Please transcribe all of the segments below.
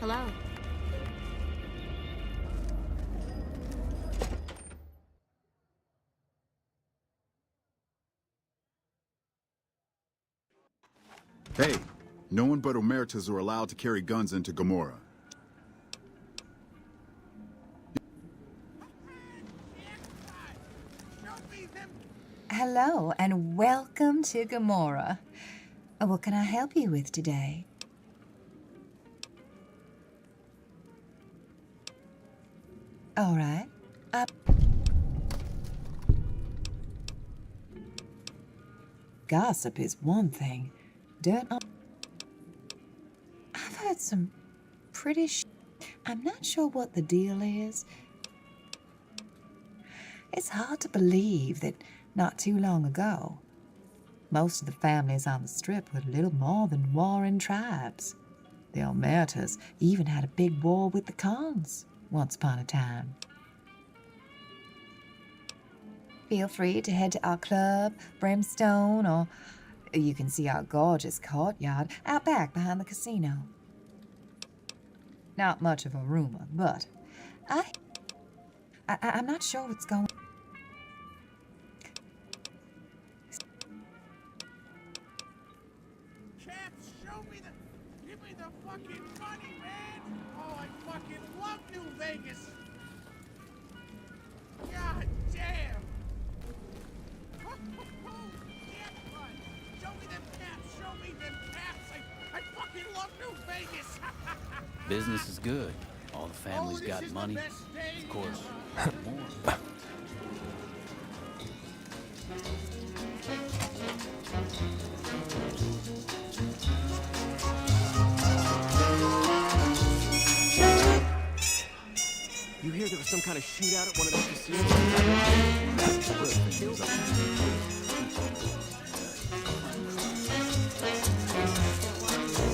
Hello. Hey, no one but Omertas are allowed to carry guns into Gomorrah. Hello, and welcome to Gomorrah. What can I help you with today? All right. Gossip is one thing. I've heard some pretty I'm not sure what the deal is. It's hard to believe that not too long ago, most of the families on the Strip were little more than warring tribes. The Omertas even had a big war with the Khans once upon a time. Feel free to head to our club, Brimstone, or you can see our gorgeous courtyard out back behind the casino. Not much of a rumor, but I'm not sure what's going. Chaps, give me the fucking money, man! Oh, I fucking love New Vegas! God damn! Show me them caps! Show me them caps! I fucking love New Vegas! Business is good. All the families got money. Of course, more. You hear there was some kind of shootout at one of those casinos?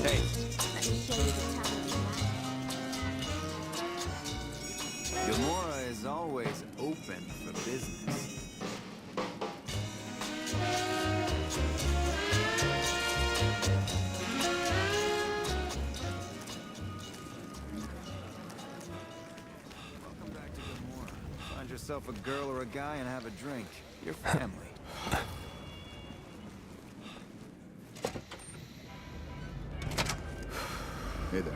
Hey, Gomorrah is always open for business. Welcome back to Gomorrah. Find yourself a girl or a guy and have a drink. Your family. Hey there.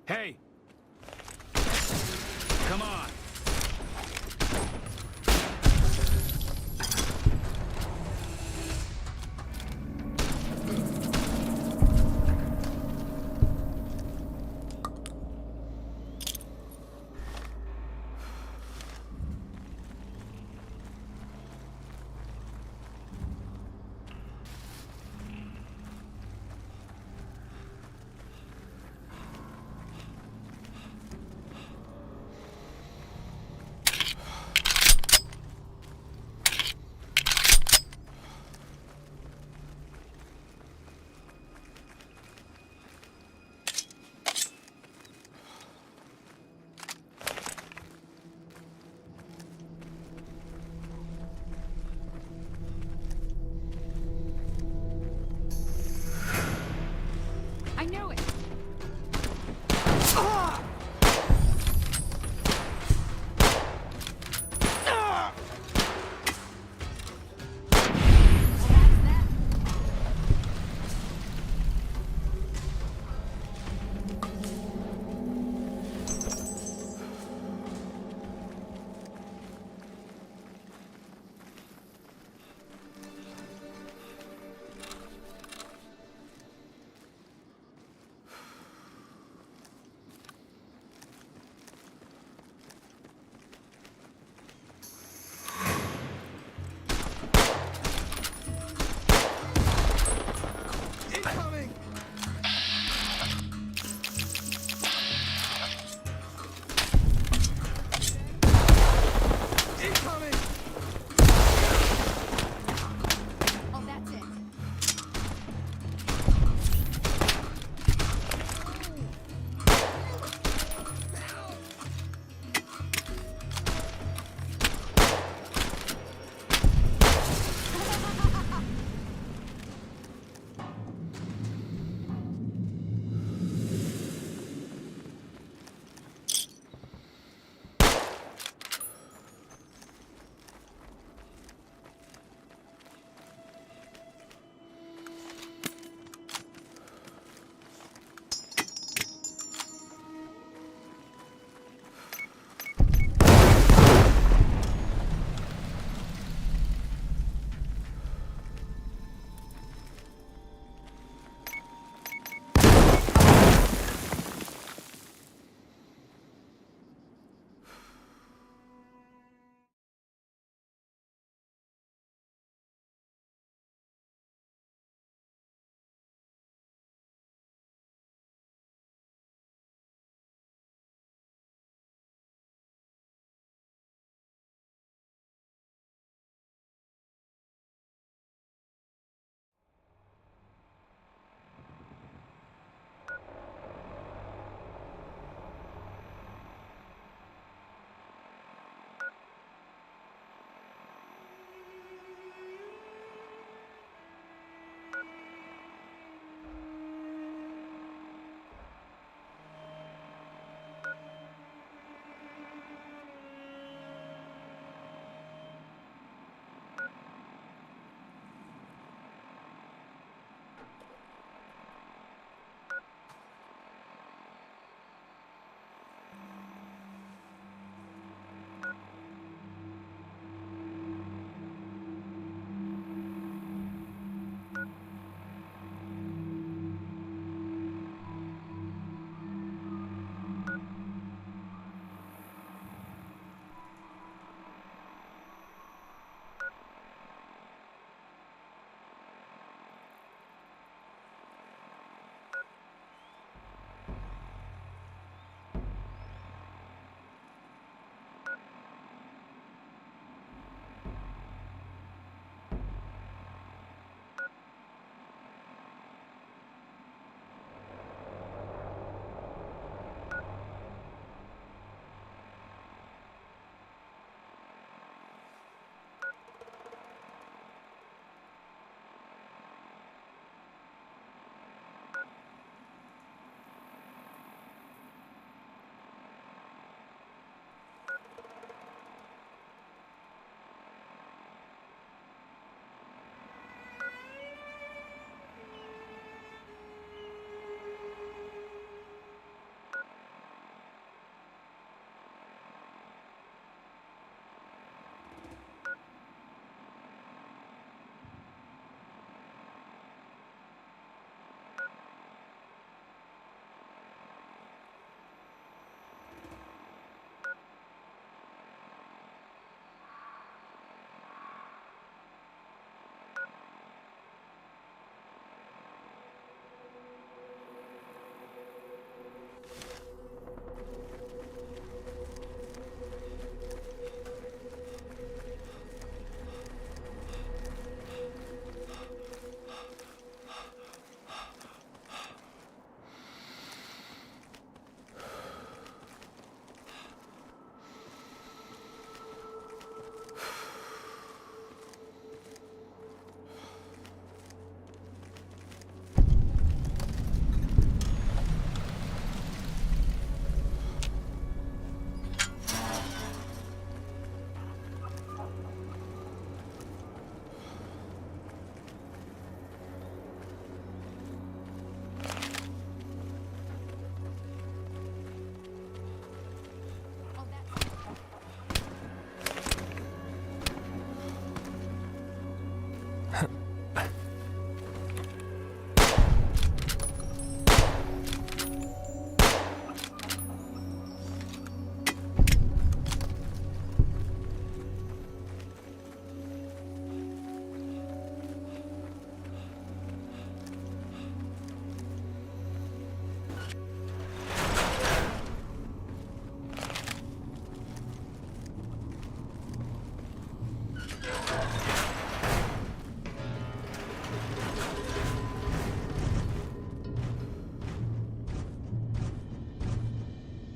hey! Come on!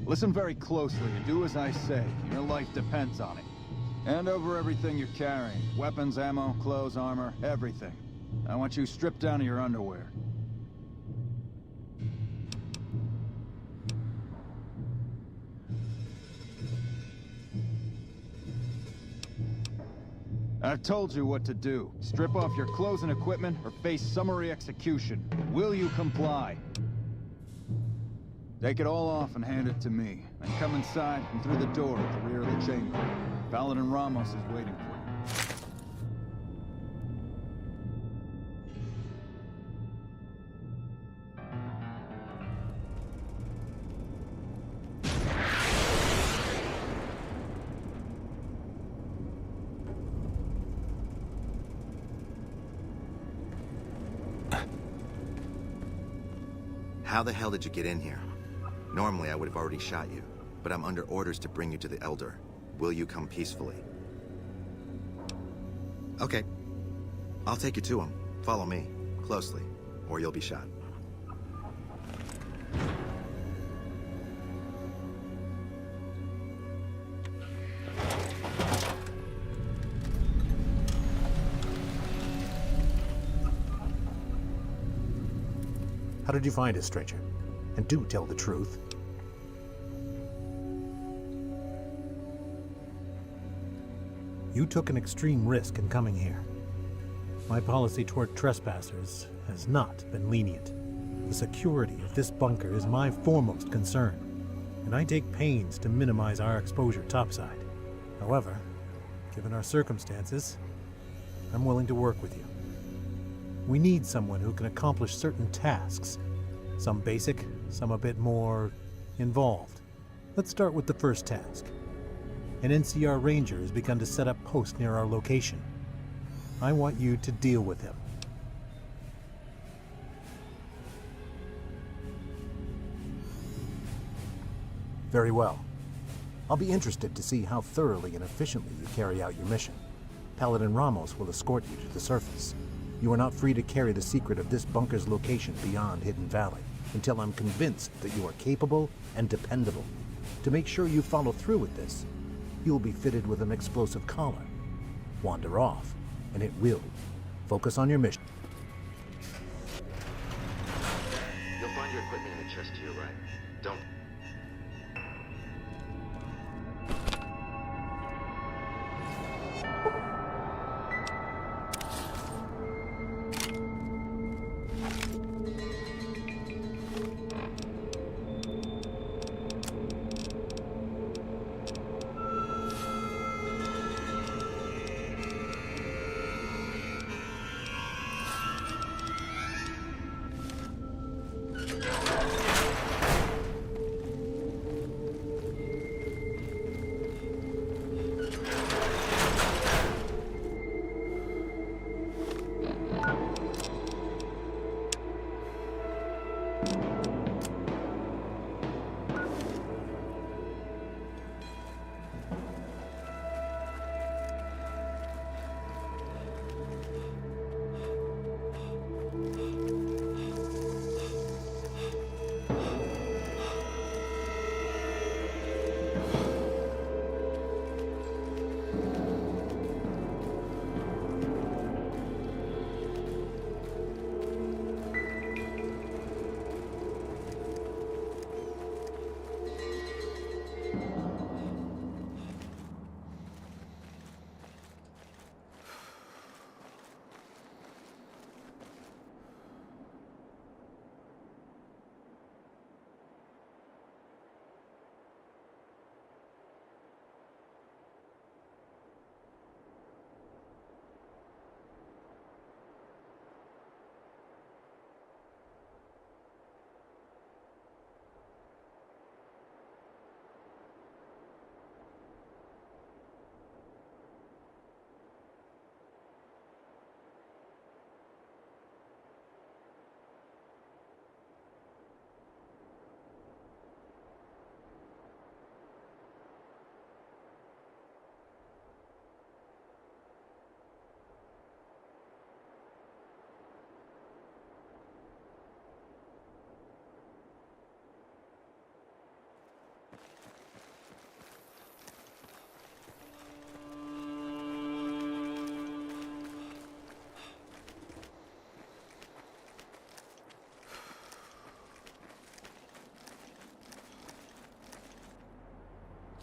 Listen very closely and do as I say. Your life depends on it. Hand over everything you're carrying. Weapons, ammo, clothes, armor, everything. I want you stripped down to your underwear. I've told you what to do. Strip off your clothes and equipment or face summary execution. Will you comply? Take it all off and hand it to me. Then come inside and through the door at the rear of the chamber. Paladin Ramos is waiting for you. How the hell did you get in here? Normally, I would have already shot you, but I'm under orders to bring you to the Elder. Will you come peacefully? Okay. I'll take you to him. Follow me, closely, or you'll be shot. How did you find us, stranger? And do tell the truth. You took an extreme risk in coming here. My policy toward trespassers has not been lenient. The security of this bunker is my foremost concern, and I take pains to minimize our exposure topside. However, given our circumstances, I'm willing to work with you. We need someone who can accomplish certain tasks. Some basic, some a bit more involved. Let's start with the first task. An NCR ranger has begun to set up posts near our location. I want you to deal with him. Very well. I'll be interested to see how thoroughly and efficiently you carry out your mission. Paladin Ramos will escort you to the surface. You are not free to carry the secret of this bunker's location beyond Hidden Valley until I'm convinced that you are capable and dependable. To make sure you follow through with this, you will be fitted with an explosive collar. Wander off, and it will. Focus on your mission. You'll find your equipment in the chest to your right. Don't...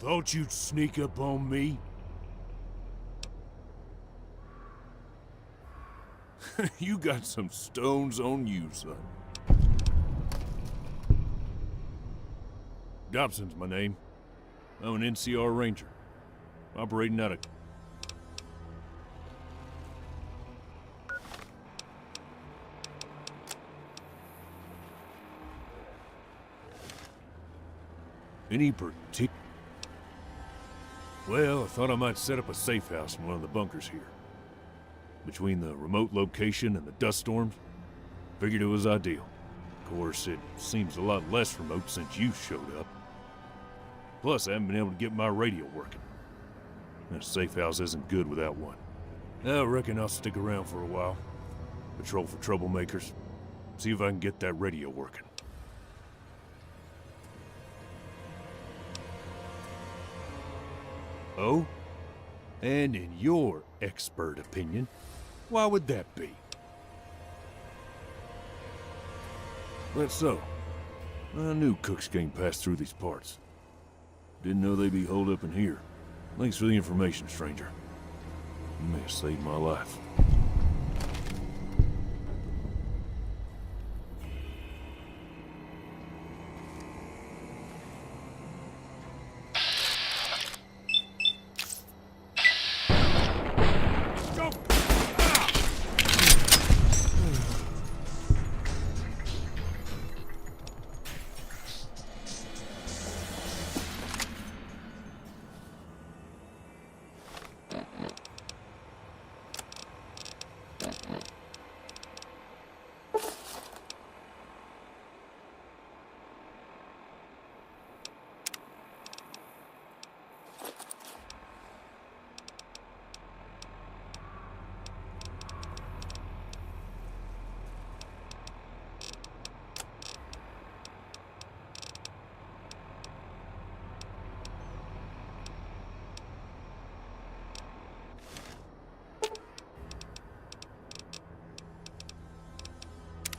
Thought you'd sneak up on me? You got some stones on you, son. Dobson's my name. I'm an NCR Ranger, operating out of... Any particular... Well, I thought I might set up a safe house in one of the bunkers here. Between the remote location and the dust storms, figured it was ideal. Of course, it seems a lot less remote since you showed up. Plus, I haven't been able to get my radio working. And a safe house isn't good without one. I reckon I'll stick around for a while. Patrol for troublemakers. See if I can get that radio working. Oh? And in your expert opinion, why would that be? That's so. I knew cooks came pass through these parts. Didn't know they'd be holed up in here. Thanks for the information, stranger. You may have saved my life.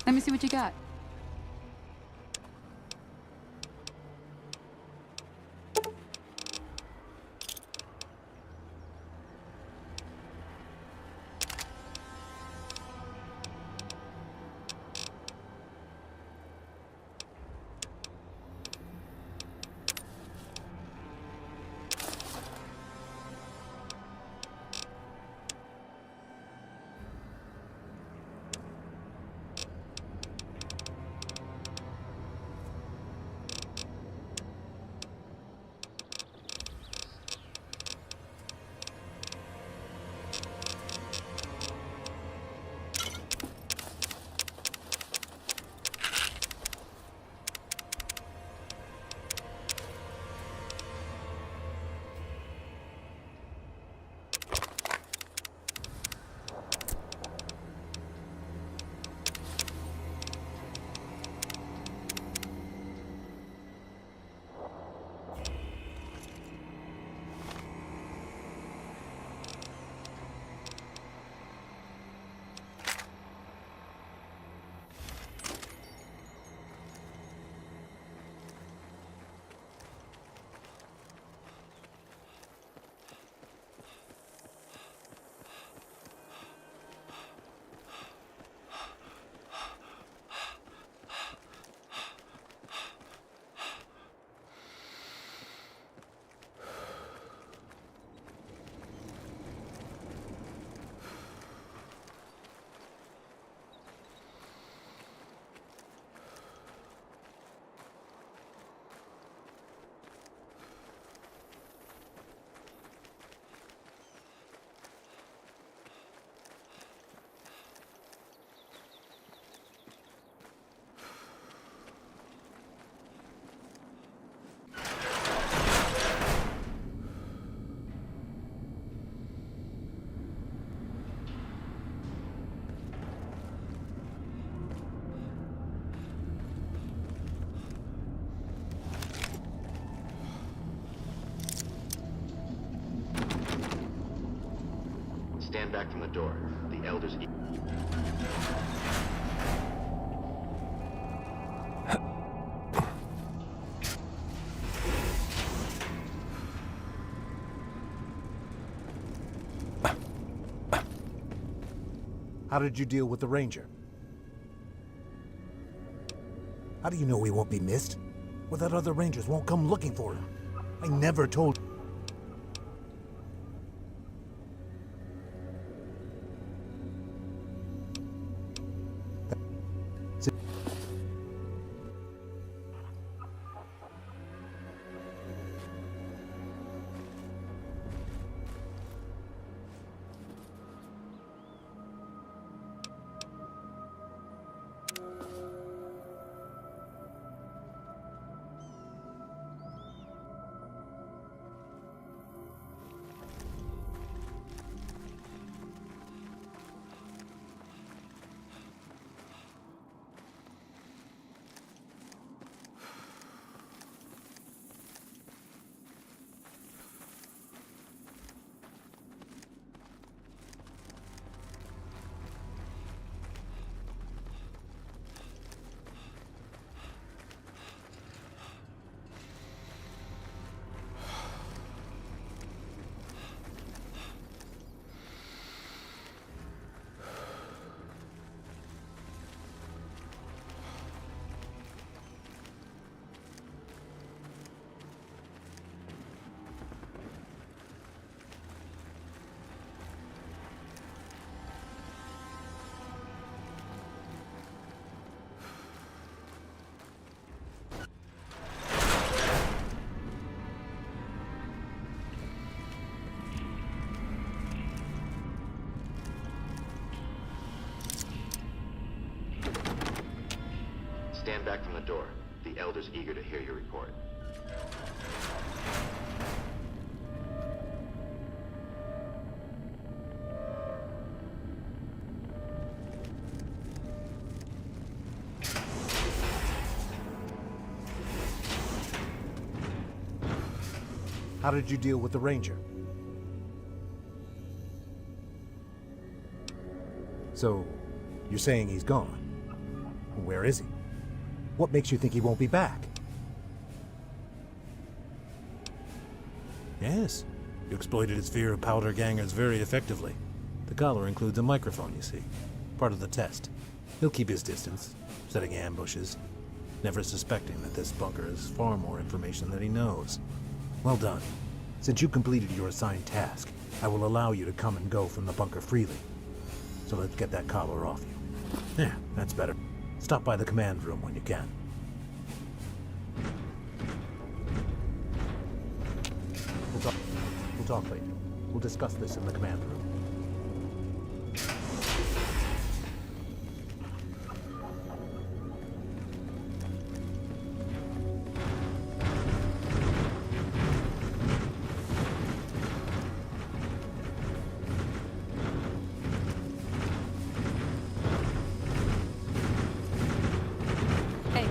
Let me see what you got. Stand back from the door. The Elders... How did you deal with the Ranger? How do you know he won't be missed? Well, that other Rangers won't come looking for him. I never told... Stand back from the door. The Elder's eager to hear your report. How did you deal with the Ranger? So, you're saying he's gone? Where is he? What makes you think he won't be back? Yes, you exploited his fear of powder gangers very effectively. The collar includes a microphone, you see. Part of the test. He'll keep his distance, setting ambushes, never suspecting that this bunker has far more information than he knows. Well done. Since you completed your assigned task, I will allow you to come and go from the bunker freely. So let's get that collar off you. Yeah, that's better. Stop by the command room when you can. We'll talk later. We'll discuss this in the command room. Hey.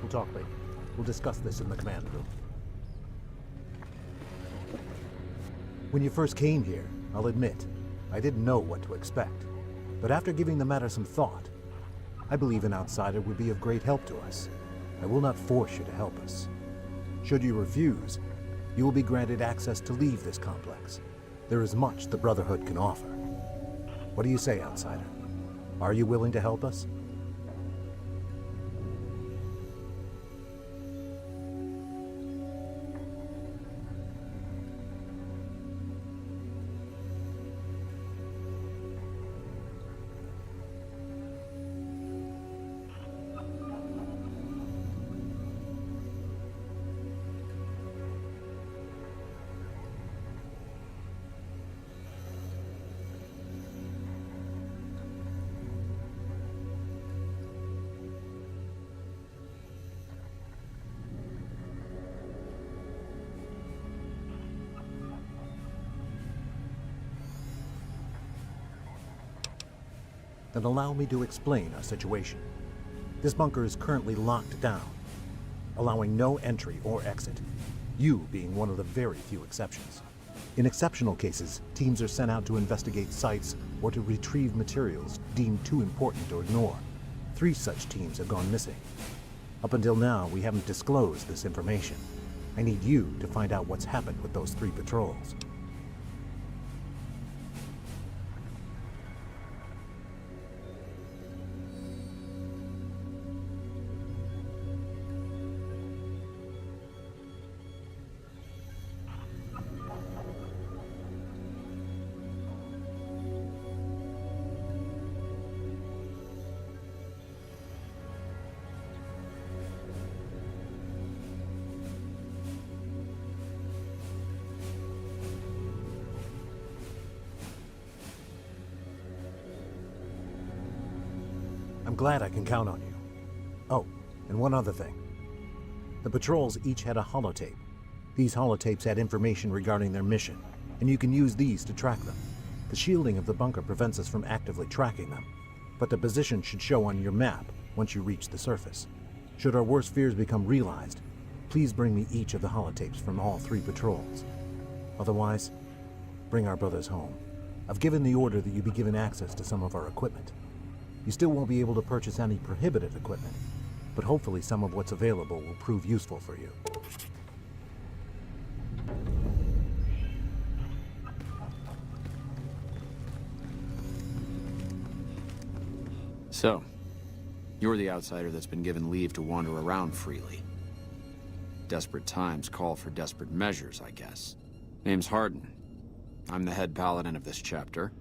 We'll talk later. We'll discuss this in the command room. When you first came here, I'll admit, I didn't know what to expect. But after giving the matter some thought, I believe an outsider would be of great help to us. I will not force you to help us. Should you refuse, you will be granted access to leave this complex. There is much the Brotherhood can offer. What do you say, outsider? Are you willing to help us? Then allow me to explain our situation. This bunker is currently locked down, allowing no entry or exit, you being one of the very few exceptions. In exceptional cases, teams are sent out to investigate sites or to retrieve materials deemed too important to ignore. 3 such teams have gone missing. Up until now, we haven't disclosed this information. I need you to find out what's happened with those 3 patrols. I'm glad I can count on you. Oh, and one other thing. The patrols each had a holotape. These holotapes had information regarding their mission, and you can use these to track them. The shielding of the bunker prevents us from actively tracking them, but the position should show on your map once you reach the surface. Should our worst fears become realized, please bring me each of the holotapes from all 3 patrols. Otherwise, bring our brothers home. I've given the order that you be given access to some of our equipment. You still won't be able to purchase any prohibited equipment, but hopefully some of what's available will prove useful for you. So, you're the outsider that's been given leave to wander around freely. Desperate times call for desperate measures, I guess. Name's Hardin. I'm the head paladin of this chapter,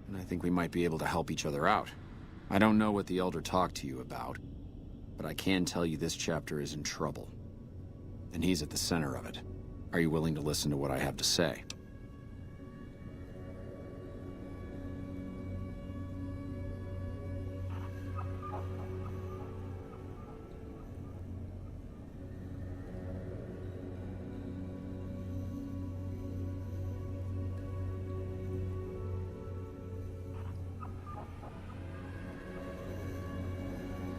and I think we might be able to help each other out. I don't know what the Elder talked to you about, but I can tell you this chapter is in trouble. And he's at the center of it. Are you willing to listen to what I have to say?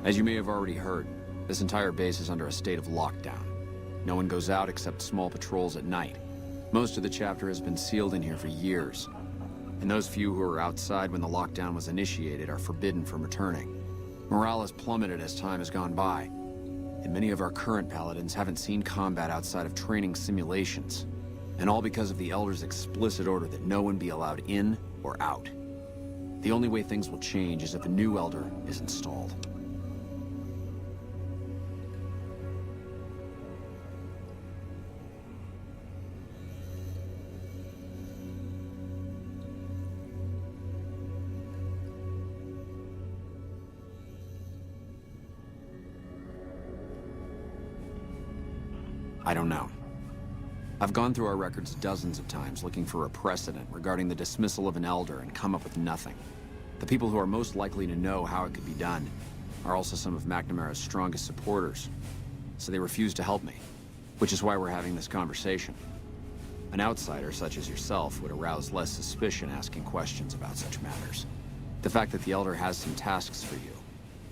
As you may have already heard, this entire base is under a state of lockdown. No one goes out except small patrols at night. Most of the chapter has been sealed in here for years, and those few who were outside when the lockdown was initiated are forbidden from returning. Morale has plummeted as time has gone by, and many of our current paladins haven't seen combat outside of training simulations, and all because of the Elder's explicit order that no one be allowed in or out. The only way things will change is if a new Elder is installed. I don't know. I've gone through our records dozens of times looking for a precedent regarding the dismissal of an Elder and come up with nothing. The people who are most likely to know how it could be done are also some of McNamara's strongest supporters, so they refuse to help me, which is why we're having this conversation. An outsider such as yourself would arouse less suspicion asking questions about such matters. The fact that the Elder has some tasks for you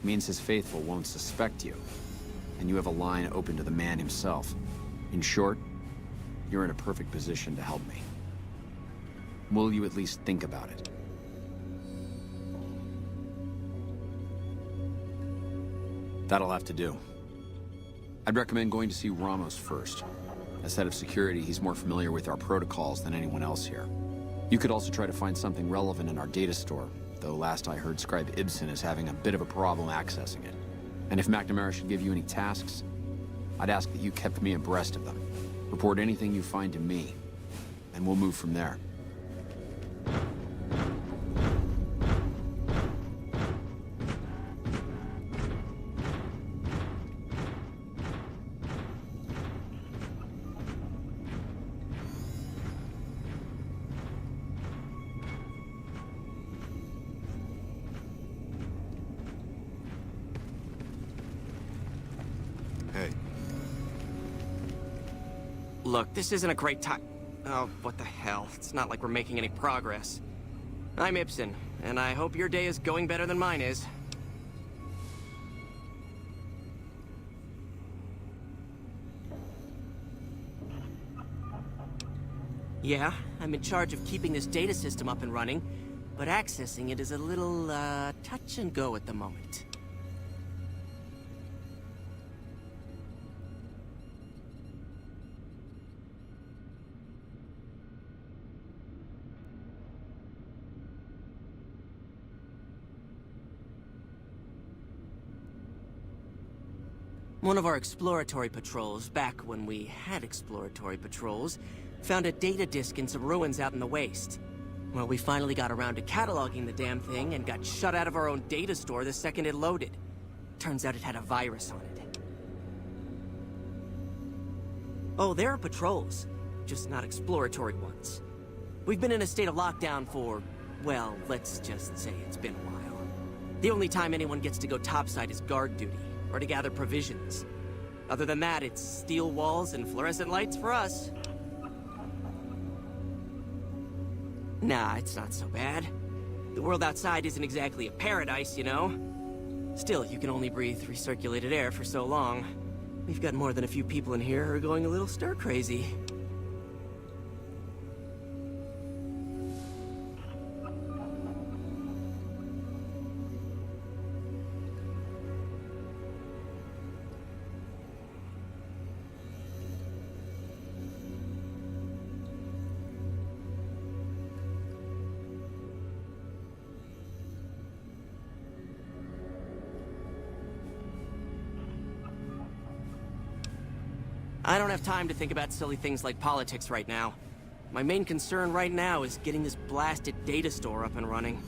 means his faithful won't suspect you, and you have a line open to the man himself. In short, you're in a perfect position to help me. Will you at least think about it? That'll have to do. I'd recommend going to see Ramos first. As head of security, he's more familiar with our protocols than anyone else here. You could also try to find something relevant in our data store, though last I heard Scribe Ibsen is having a bit of a problem accessing it. And if McNamara should give you any tasks, I'd ask that you kept me abreast of them. Report anything you find to me, and we'll move from there. Hey, Look, this isn't a great time. Oh, what the hell? It's not like we're making any progress. I'm Ibsen, and I hope your day is going better than mine is. Yeah, I'm in charge of keeping this data system up and running, but accessing it is a little, touch and go at the moment. One of our exploratory patrols, back when we had exploratory patrols, found a data disk in some ruins out in the waste. Well, we finally got around to cataloging the damn thing and got shut out of our own data store the second it loaded. Turns out it had a virus on it. Oh, there are patrols, just not exploratory ones. We've been in a state of lockdown for, well, let's just say it's been a while. The only time anyone gets to go topside is guard duty, or to gather provisions. Other than that, it's steel walls and fluorescent lights for us. Nah, it's not so bad. The world outside isn't exactly a paradise, you know? Still, you can only breathe recirculated air for so long. We've got more than a few people in here who are going a little stir-crazy. I don't have time to think about silly things like politics right now. My main concern right now is getting this blasted data store up and running.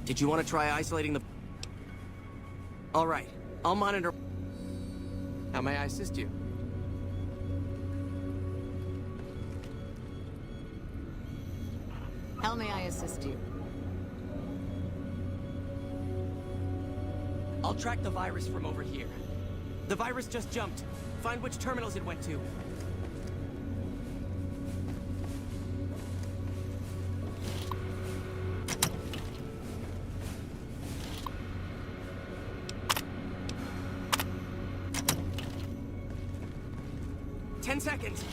Did you want to try isolating the... All right, I'll monitor... How may I assist you? How may I assist you? I'll track the virus from over here. The virus just jumped. Find which terminals it went to. Seconds.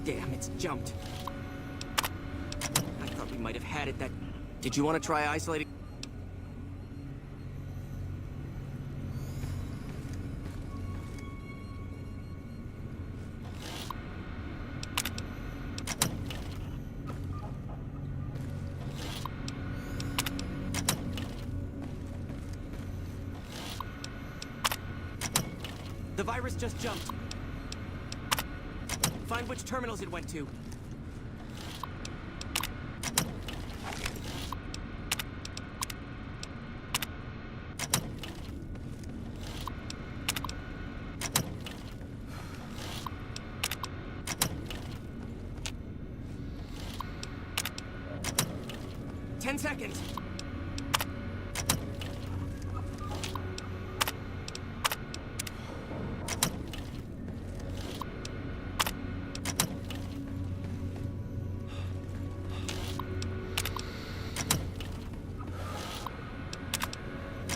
Damn, it's jumped. I thought we might have had it that... Did you want to try isolating... The virus just jumped. Find which terminals it went to. 10 seconds.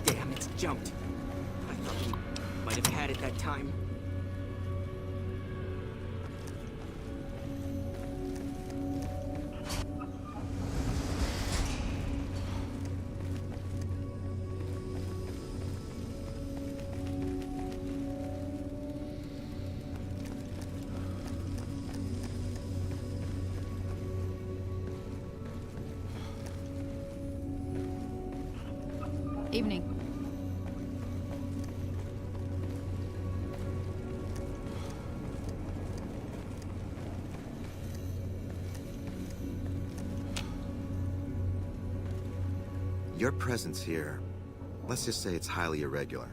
Damn, it's jumped. I thought we might have had it that time. Evening. Your presence here, let's just say it's highly irregular.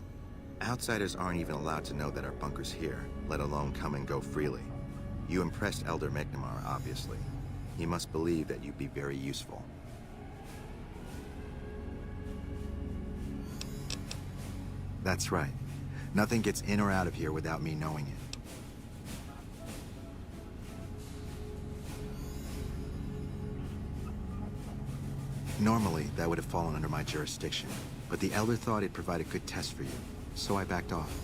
Outsiders aren't even allowed to know that our bunker's here, let alone come and go freely. You impressed Elder McNamara, obviously. He must believe that you'd be very useful. That's right. Nothing gets in or out of here without me knowing it. Normally, that would have fallen under my jurisdiction, but the Elder thought it'd provide a good test for you, so I backed off.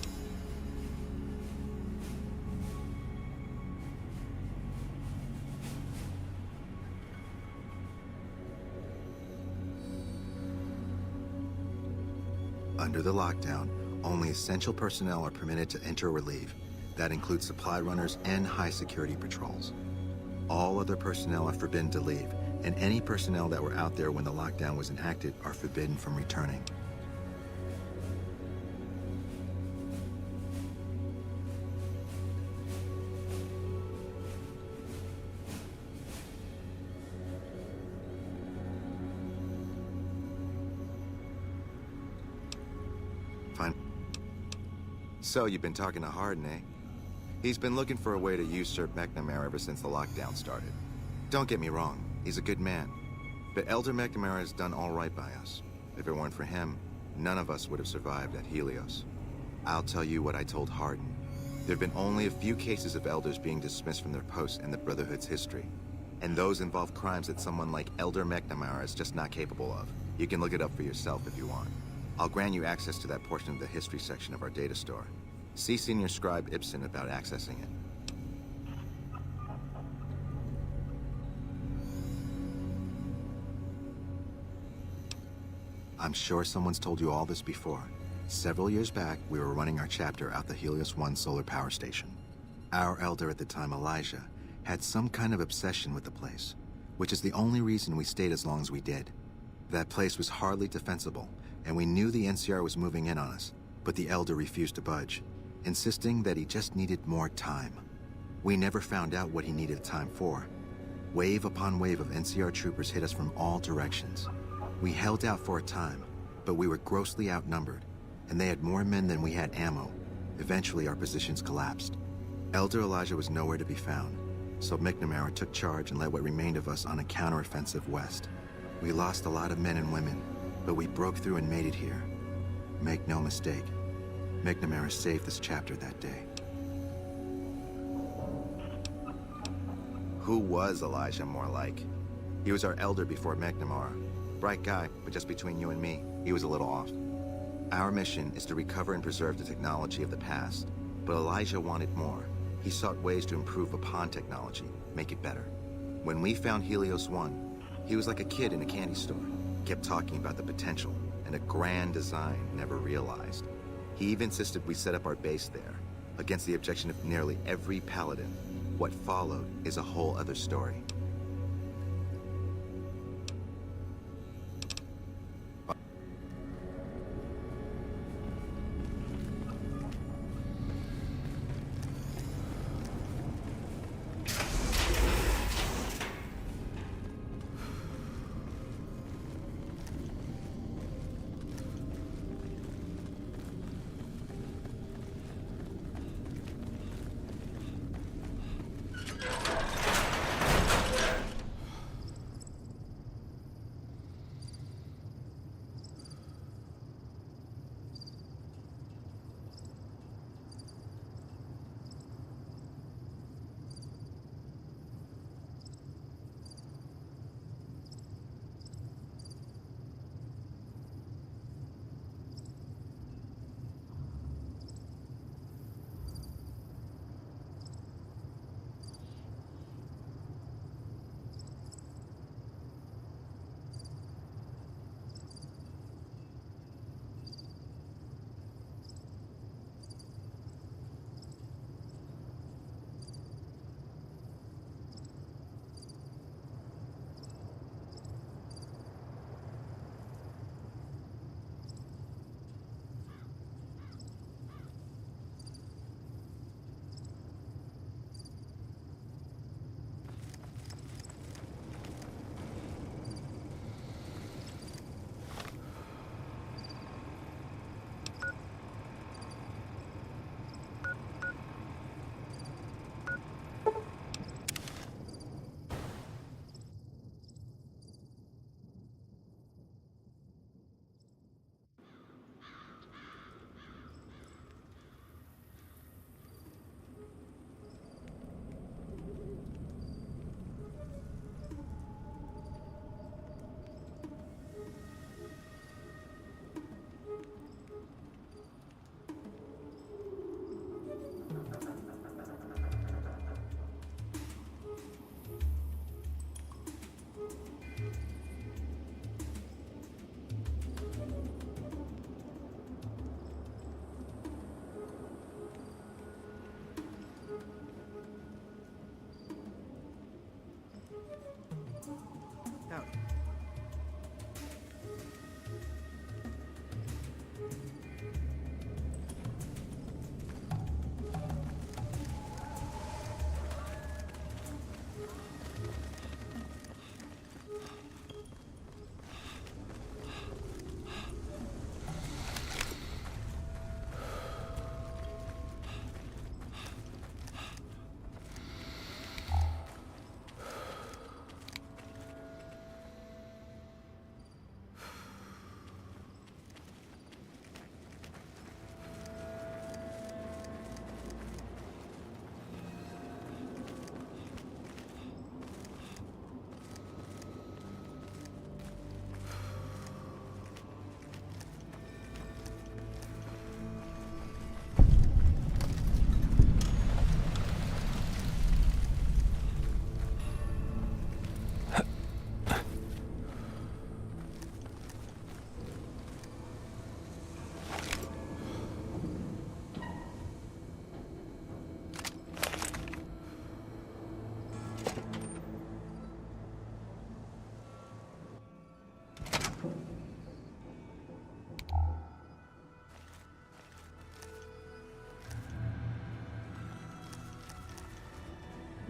Under the lockdown, only essential personnel are permitted to enter or leave. That includes supply runners and high-security patrols. All other personnel are forbidden to leave, and any personnel that were out there when the lockdown was enacted are forbidden from returning. Fine. So you've been talking to Hardin, eh? He's been looking for a way to usurp McNamara ever since the lockdown started. Don't get me wrong, he's a good man. But Elder McNamara has done all right by us. If it weren't for him, none of us would have survived at Helios. I'll tell you what I told Hardin. There have been only a few cases of elders being dismissed from their posts in the Brotherhood's history. And those involve crimes that someone like Elder McNamara is just not capable of. You can look it up for yourself if you want. I'll grant you access to that portion of the history section of our data store. See Senior Scribe Ibsen about accessing it. I'm sure someone's told you all this before. Several years back, we were running our chapter out the Helios 1 solar power station. Our elder at the time, Elijah, had some kind of obsession with the place, which is the only reason we stayed as long as we did. That place was hardly defensible, and we knew the NCR was moving in on us, but the elder refused to budge, insisting that he just needed more time. We never found out what he needed time for. Wave upon wave of NCR troopers hit us from all directions. We held out for a time, but we were grossly outnumbered, and they had more men than we had ammo. Eventually, our positions collapsed. Elder Elijah was nowhere to be found, so McNamara took charge and led what remained of us on a counteroffensive west. We lost a lot of men and women, but we broke through and made it here. Make no mistake, McNamara saved this chapter that day. Who was Elijah more like? He was our elder before McNamara. Bright guy, but just between you and me, he was a little off. Our mission is to recover and preserve the technology of the past, but Elijah wanted more. He sought ways to improve upon technology, make it better. When we found Helios 1, he was like a kid in a candy store. Kept talking about the potential and a grand design never realized. He even insisted we set up our base there, against the objection of nearly every paladin. What followed is a whole other story.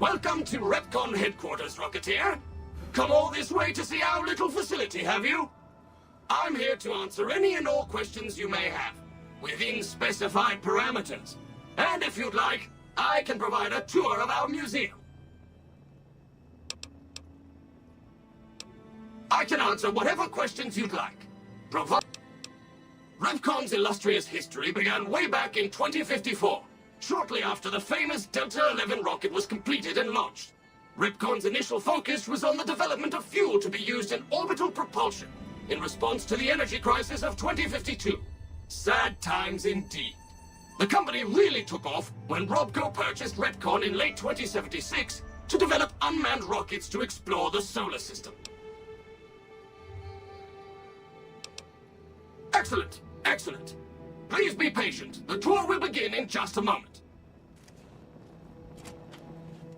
Welcome to Repcon headquarters, Rocketeer. Come all this way to see our little facility, have you? I'm here to answer any and all questions you may have, within specified parameters. And if you'd like, I can provide a tour of our museum. I can answer whatever questions you'd like. Repcon's illustrious history began way back in 2054, shortly after the famous Delta-11 rocket was completed and launched. Repcon's initial focus was on the development of fuel to be used in orbital propulsion, in response to the energy crisis of 2052. Sad times indeed. The company really took off when Robco purchased Repcon in late 2076 to develop unmanned rockets to explore the solar system. Excellent, excellent. Please be patient. The tour will begin in just a moment.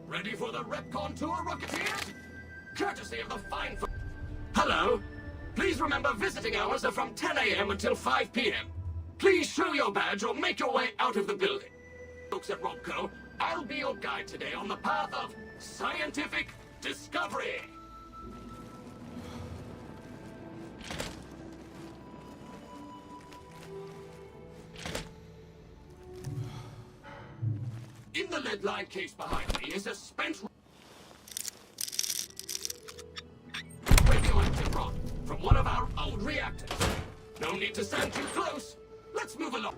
Ready for the Repcon tour, Rocketeers? Courtesy of the fine... Hello. Please remember visiting hours are from 10 a.m. until 5 p.m. Please show your badge or make your way out of the building. Folks at Robco, I'll be your guide today on the path of scientific discovery. In the lead-lined case behind me is a spent radioactive rod from one of our old reactors. No need to stand too close. Let's move along.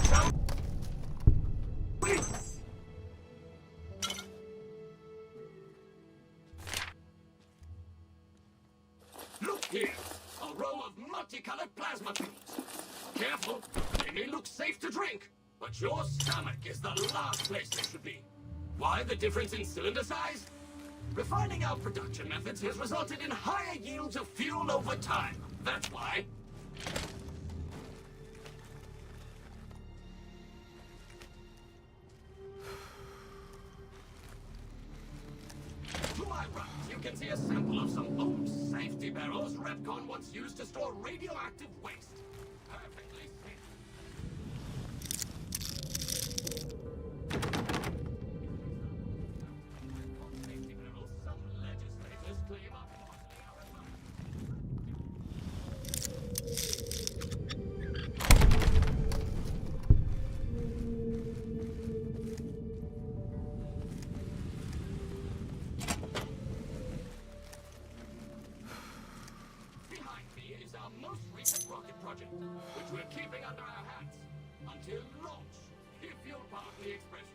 Shall we? Look here, a row of multicolored plasma tubes. Careful, they may look safe to drink, but your stomach is the last place they should be. Why the difference in cylinder size? Refining our production methods has resulted in higher yields of fuel over time. That's why. To my right, you can see a sample of some old safety barrels Repcon once used to store radioactive waste. Perfectly safe. Safety barrels, some legislators claim are partly our Behind me is our most recent rocket project, which we're keeping under our hats until launch, if you'll pardon the expression.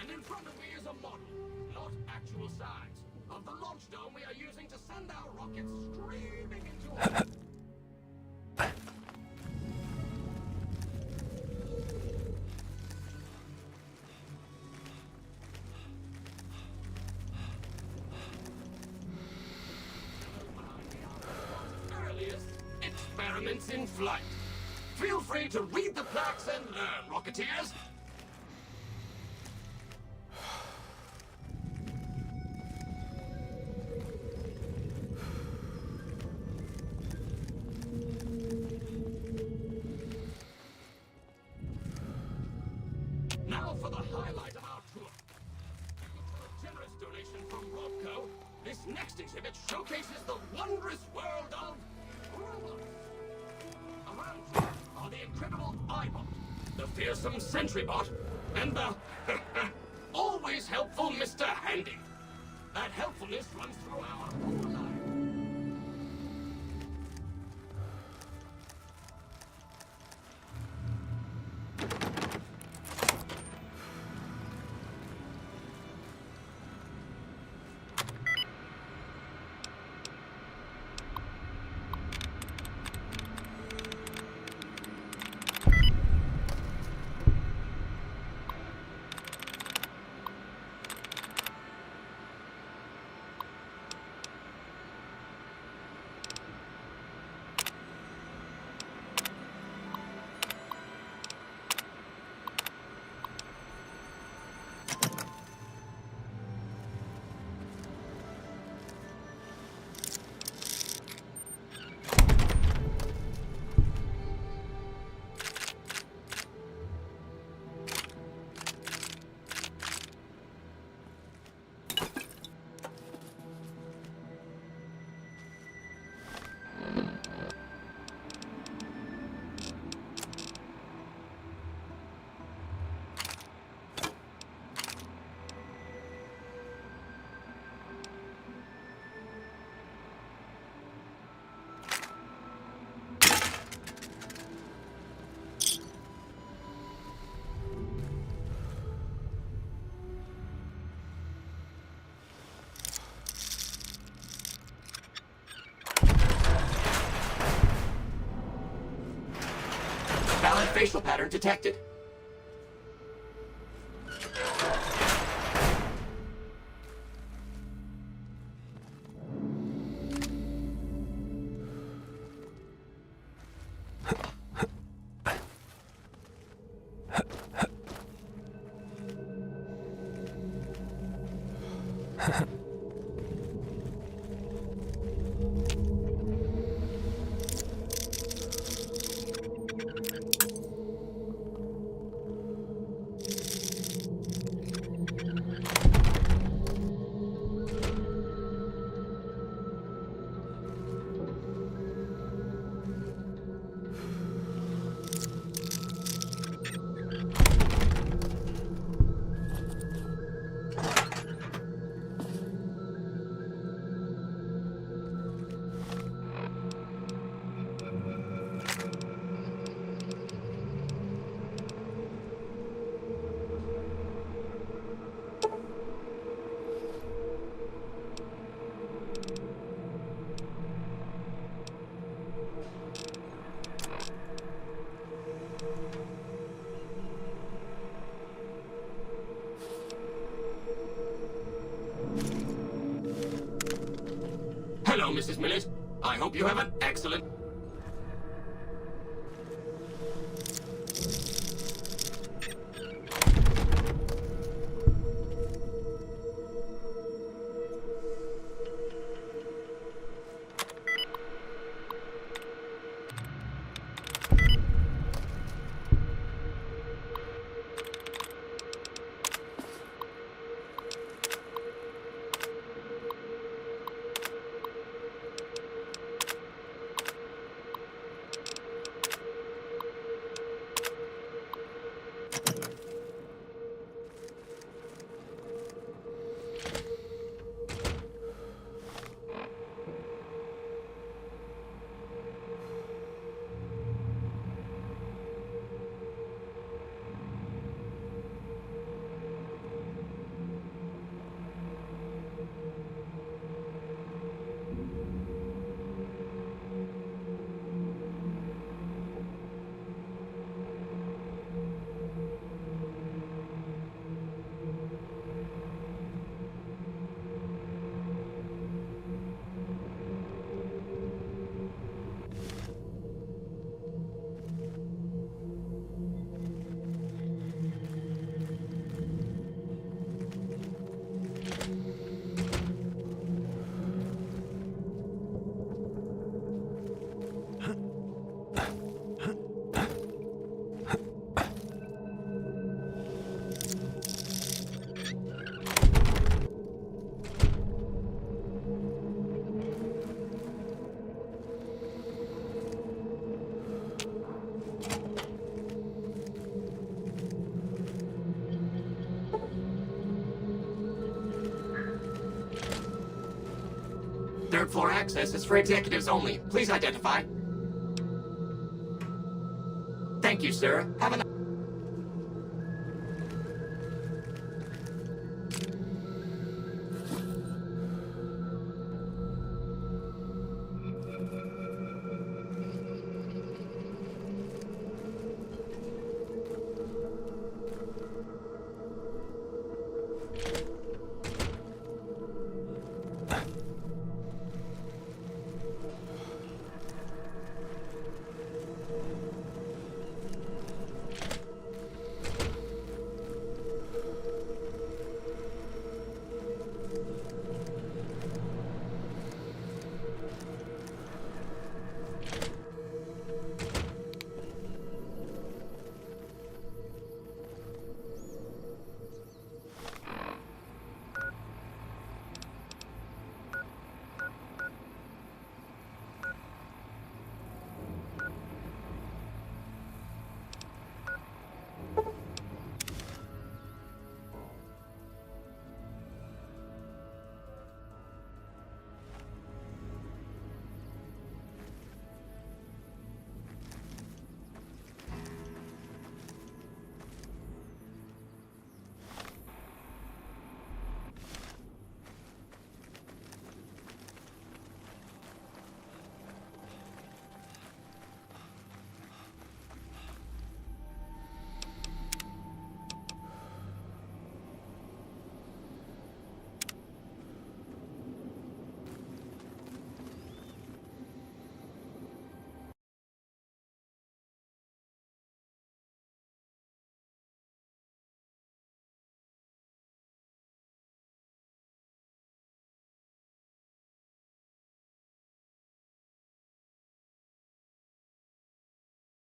And in front of me is a model, not actual size, of the launch dome we are using to send our rockets streaming into orbit. Earliest experiments in flight. Feel free to read the plaques and learn, Rocketeers. Now for the highlight of our tour. A generous donation from Robco, this next exhibit showcases the wondrous world of robots. Around you are the incredible iBot, the fearsome SentryBot, and the always helpful Mr. Handy. That helpfulness runs through our whole life. facial pattern detected. Hello, Mrs. Millet. I hope you have an excellent... Third floor access is for executives only. Please identify. Thank you, sir. Have a